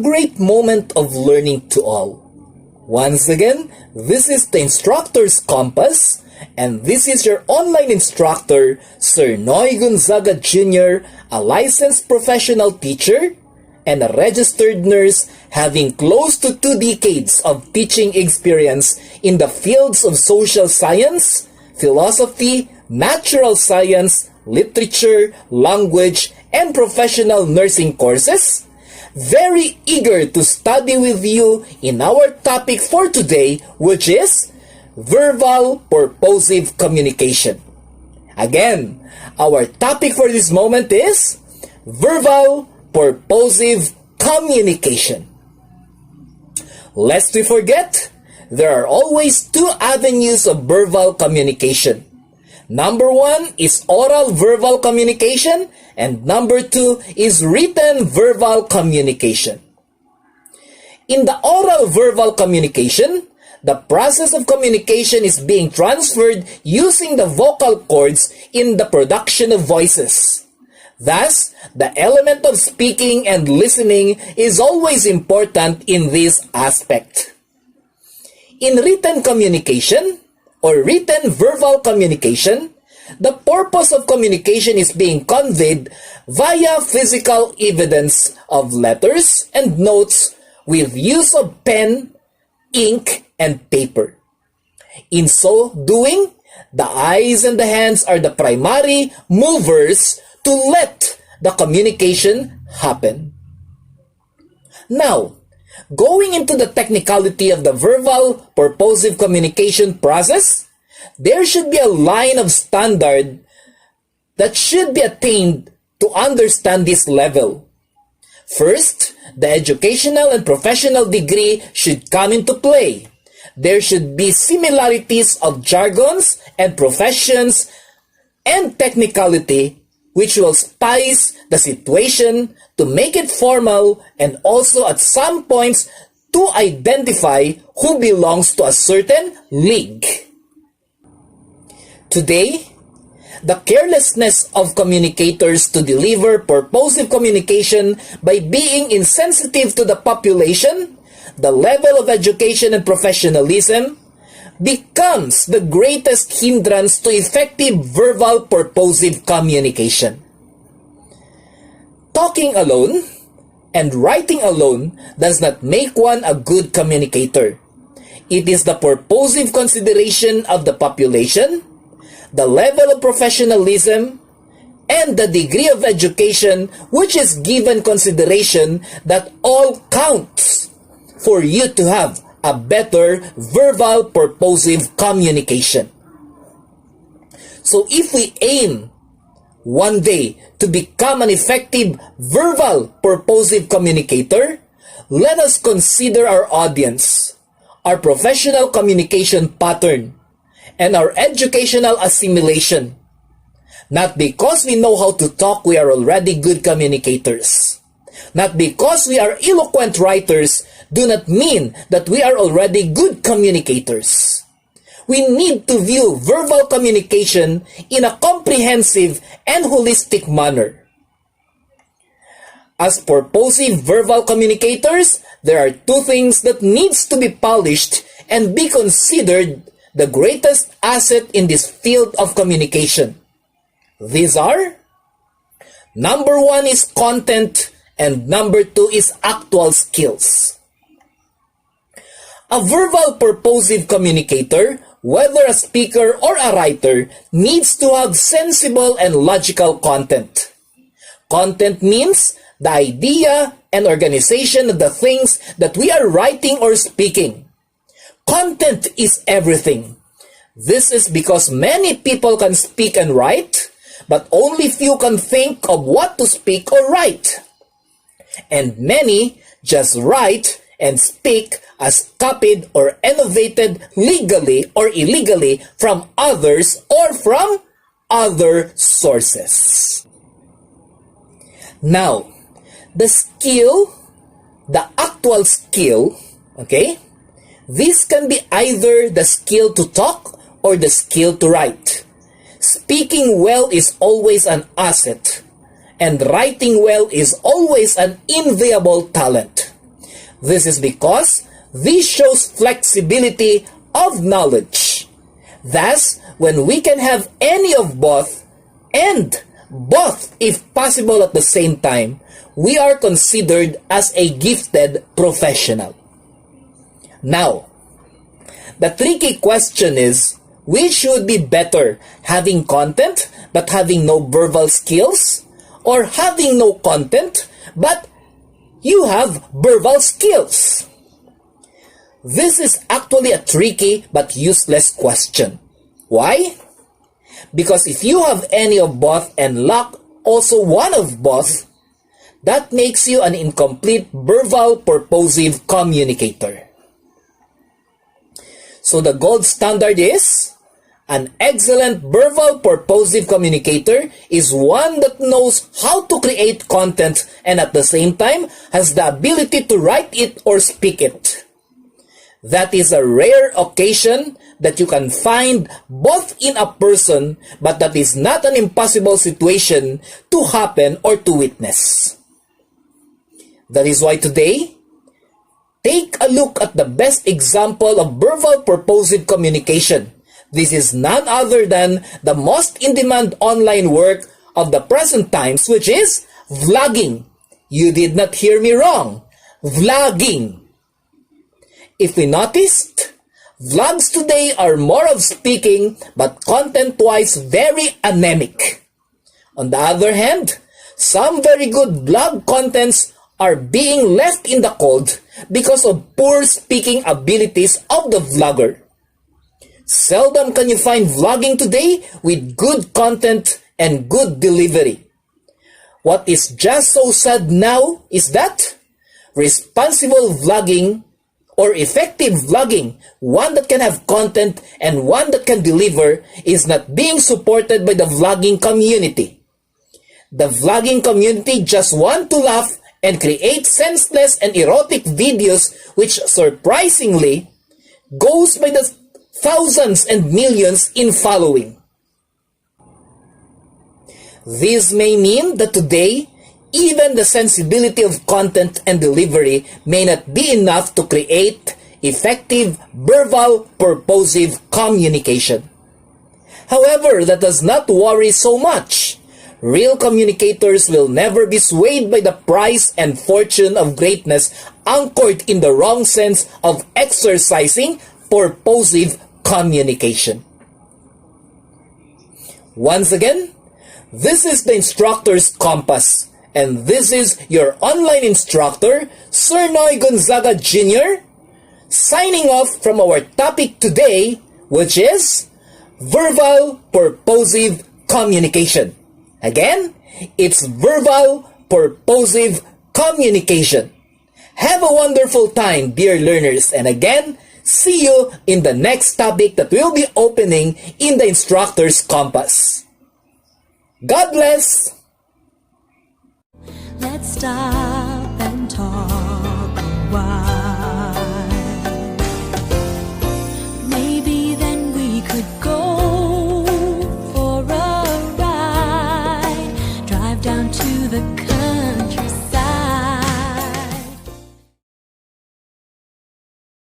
great moment of learning to all. Once again, this is the Instructor's Compass, and this is your online instructor, Sir Noy Gonzaga Jr., a licensed professional teacher and a registered nurse having close to 2 decades of teaching experience in the fields of social science, philosophy, natural science, literature, language, and professional nursing courses. Very eager to study with you in our topic for today, which is verbal purposive communication. Again, our topic for this moment is verbal purposive communication. Lest we forget, there are always 2 avenues of verbal communication. Number 1 is oral verbal communication, and number 2 is written verbal communication. In the oral verbal communication, the process of communication is being transferred using the vocal cords in the production of voices. Thus, the element of speaking and listening is always important in this aspect. In written communication, or written verbal communication, the purpose of communication is being conveyed via physical evidence of letters and notes with use of pen, ink, and paper. In so doing, the eyes and the hands are the primary movers to let the communication happen. Now, going into the technicality of the verbal purposive communication process, there should be a line of standard that should be attained to understand this level. First, the educational and professional degree should come into play. There should be similarities of jargons and professions and technicality which will spice the situation to make it formal and also at some points to identify who belongs to a certain league. Today, the carelessness of communicators to deliver purposive communication by being insensitive to the population, the level of education and professionalism, becomes the greatest hindrance to effective verbal purposive communication. Talking alone and writing alone does not make one a good communicator. It is the purposive consideration of the population, the level of professionalism, and the degree of education which is given consideration that all counts for you to have a better verbal purposive communication. So if we aim one day to become an effective verbal purposive communicator, let us consider our audience, our professional communication pattern, and our educational assimilation. Not because we know how to talk, we are already good communicators. Not because we are eloquent writers, do not mean that we are already good communicators. We need to view verbal communication in a comprehensive and holistic manner. As purposive verbal communicators, there are 2 things that needs to be polished and be considered the greatest asset in this field of communication. These are, number 1 is content, and number 2 is actual skills. A verbal purposive communicator, whether a speaker or a writer, needs to have sensible and logical content. Content means the idea and organization of the things that we are writing or speaking. Content is everything. This is because many people can speak and write, but only few can think of what to speak or write. And many just write and speak as copied or innovated legally or illegally from others or from other sources. Now, the skill, the actual skill, okay, this can be either the skill to talk or the skill to write. Speaking well is always an asset, and writing well is always an enviable talent. This is because this shows flexibility of knowledge. Thus, when we can have any of both, and both if possible at the same time, we are considered as a gifted professional. Now, the tricky question is, which would be better, having content but having no verbal skills, or having no content but you have verbal skills? This is actually a tricky but useless question. Why? Because if you have any of both and lack also one of both, that makes you an incomplete verbal purposive communicator. So the gold standard is, an excellent verbal purposive communicator is one that knows how to create content and at the same time has the ability to write it or speak it. That is a rare occasion that you can find both in a person, but that is not an impossible situation to happen or to witness. That is why today, take a look at the best example of verbal purposive communication. This is none other than the most in-demand online work of the present times, which is vlogging. You did not hear me wrong. Vlogging. If we noticed, vlogs today are more of speaking, but content-wise very anemic. On the other hand, some very good vlog contents are being left in the cold because of poor speaking abilities of the vlogger. Seldom can you find vlogging today with good content and good delivery. What is just so sad now is that responsible vlogging or effective vlogging, one that can have content and one that can deliver, is not being supported by the vlogging community. The vlogging community just want to laugh and create senseless and erotic videos which surprisingly goes by the thousands and millions in following. This may mean that today, even the sensibility of content and delivery may not be enough to create effective verbal purposive communication. However, that does not worry so much. Real communicators will never be swayed by the price and fortune of greatness anchored in the wrong sense of exercising purposive communication. Once again, this is the instructor's compass, and this is your online instructor, Sir Noy Gonzaga Jr., signing off from our topic today, which is verbal purposive communication. Again, it's verbal purposive communication. Have a wonderful time, dear learners, and again, see you in the next topic that we'll be opening in the instructor's compass. God bless! Let's stop and talk a while. Maybe then we could go for a ride. Drive down to the